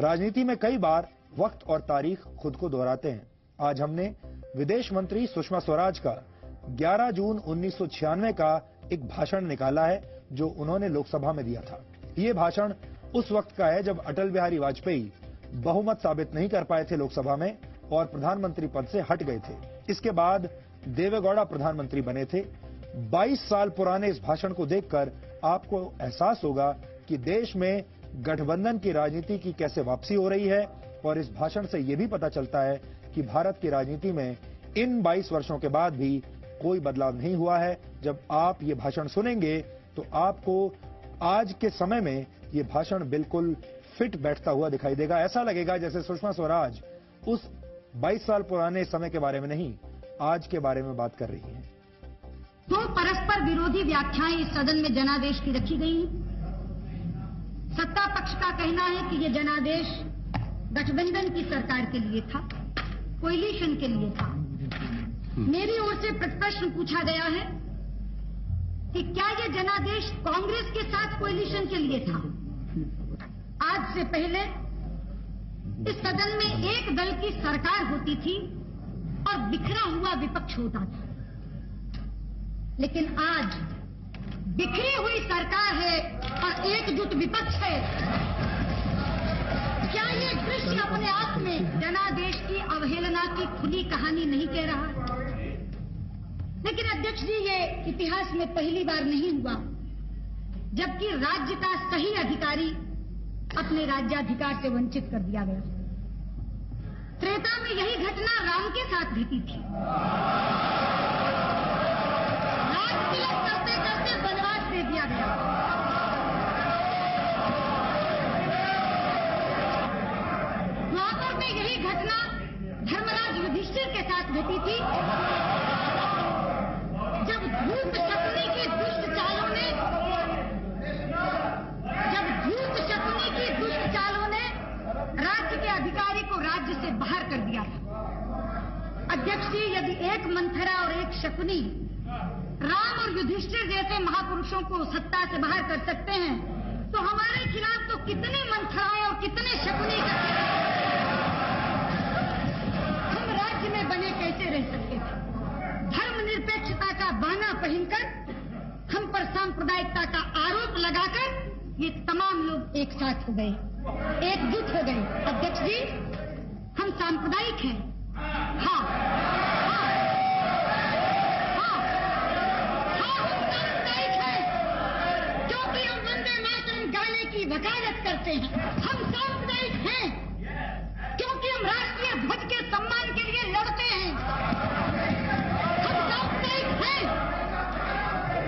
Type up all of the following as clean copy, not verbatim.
राजनीति में कई बार वक्त और तारीख खुद को दोहराते हैं। आज हमने विदेश मंत्री सुषमा स्वराज का 11 जून 1996 का एक भाषण निकाला है जो उन्होंने लोकसभा में दिया था। ये भाषण उस वक्त का है जब अटल बिहारी वाजपेयी बहुमत साबित नहीं कर पाए थे लोकसभा में और प्रधानमंत्री पद से हट गए थे। इसके बाद देवेगौड़ा प्रधानमंत्री बने थे। 22 साल पुराने इस भाषण को देखकर आपको एहसास होगा कि देश में गठबंधन की राजनीति की कैसे वापसी हो रही है और इस भाषण से यह भी पता चलता है कि भारत की राजनीति में इन 22 वर्षों के बाद भी कोई बदलाव नहीं हुआ है। जब आप ये भाषण सुनेंगे तो आपको आज के समय में ये भाषण बिल्कुल फिट बैठता हुआ दिखाई देगा। ऐसा लगेगा जैसे सुषमा स्वराज उस 22 साल पुराने समय के बारे में नहीं, आज के बारे में बात कर रही हैं। तो परस्पर विरोधी व्याख्याएं इस सदन में जनादेश की रखी गई हैं। सत्ता पक्ष का कहना है कि ये जनादेश गठबंधन की सरकार के लिए था, कोएलिशन के लिए था। मेरी ओर से प्रश्न पूछा गया है कि क्या ये जनादेश कांग्रेस के साथ कोएलिशन के लिए था? आज से पहले इस सदन में एक दल की सरकार होती थी और बिखरा हुआ विपक्ष होता था, लेकिन आज बिखरी हुई सरकार है और एकजुट विपक्ष है। क्या ये दृश्य अपने आप में जनादेश की अवहेलना की खुली कहानी नहीं कह रहा? लेकिन अध्यक्ष जी, ये इतिहास में पहली बार नहीं हुआ जबकि राज्य का सही अधिकारी अपने राज्याधिकार से वंचित कर दिया गया। त्रेता में यही घटना राम के साथ घटी थी। राज तिलक करते करते वनवास दे दिया गया। द्वापर में यही घटना धर्मराज युधिष्ठिर के साथ घटी थी जब धूर्त शकुनी की दुष्ट चालों ने राज्य के अधिकारी को राज्य से बाहर कर दिया था। अध्यक्ष जी, यदि एक मंथरा और एक शकुनी राम और युधिष्ठिर जैसे महापुरुषों को सत्ता से बाहर कर सकते हैं तो हमारे खिलाफ तो कितने मंथराएं और कितने शकुनी हम राज्य में बने कैसे रह सकते थे? धर्मनिरपेक्षता का बाना पहनकर हम पर सांप्रदायिकता का आरोप लगाकर ये तमाम लोग एक साथ हो गए, एकजुट हो गए। अध्यक्ष जी, हम सांप्रदायिक हैं। हाँ, हम सांप्रदायिक हैं क्योंकि हम वंदे मातरम गाने की वकालत करते हैं। हम सांप्रदायिक हैं क्योंकि हम राष्ट्रीय ध्वज के सम्मान के लिए लड़ते हैं। हम सांप्रदायिक हैं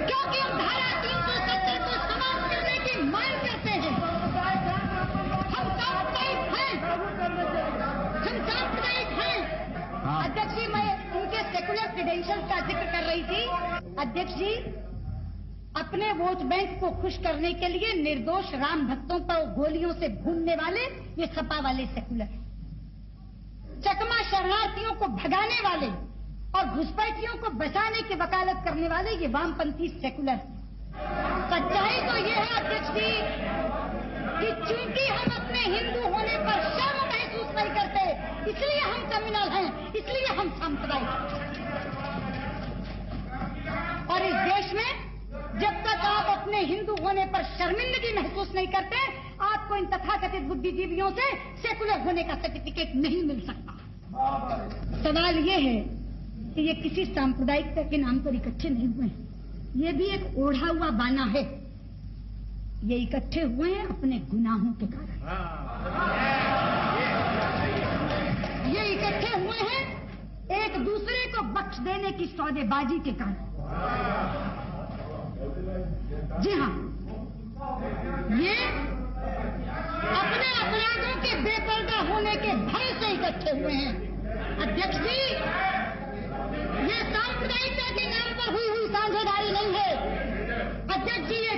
क्योंकि हम धारा 370 को समाप्त करने की मांग करते हैं। हम सांप्रदायिक हैं। अध्यक्ष जी, मैं उनके सेकुलर क्रेडेंशियल्स का जिक्र कर रही थी। अध्यक्ष जी, अपने वोट बैंक को खुश करने के लिए निर्दोष राम भक्तों पर गोलियों से भूनने वाले ये सपा वाले सेकुलर, चकमा शरणार्थियों को भगाने वाले और घुसपैठियों को बचाने की वकालत करने वाले ये वामपंथी सेकुलर। सच्चाई तो ये है अध्यक्ष जी कि चूंकि हम अपने हिंदू होने पर शर्म महसूस नहीं करते, इसलिए हम कम्युनल हैं, इसलिए हम सांप्रदायिक। और इस देश में जब तक आप अपने हिंदू होने पर शर्मिंदगी महसूस नहीं करते, आपको इन तथाकथित बुद्धिजीवियों से सेकुलर होने का सर्टिफिकेट नहीं मिल सकता। सवाल ये है कि ये किसी सांप्रदायिकता के नाम पर इकट्ठे नहीं हुए हैं। ये भी एक ओढ़ा हुआ बाना है। ये इकट्ठे हुए हैं अपने गुनाहों के कारण। ये इकट्ठे हुए हैं एक दूसरे को बख्श देने की सौदेबाजी के कारण। जी हाँ, ये अपने अपराधों के बेपर्दा होने के भय से इकट्ठे हुए हैं। अध्यक्ष जी, ये सांप्रदायिकता के नाम पर हुई साझेदारी नहीं है। अध्यक्ष जी, ये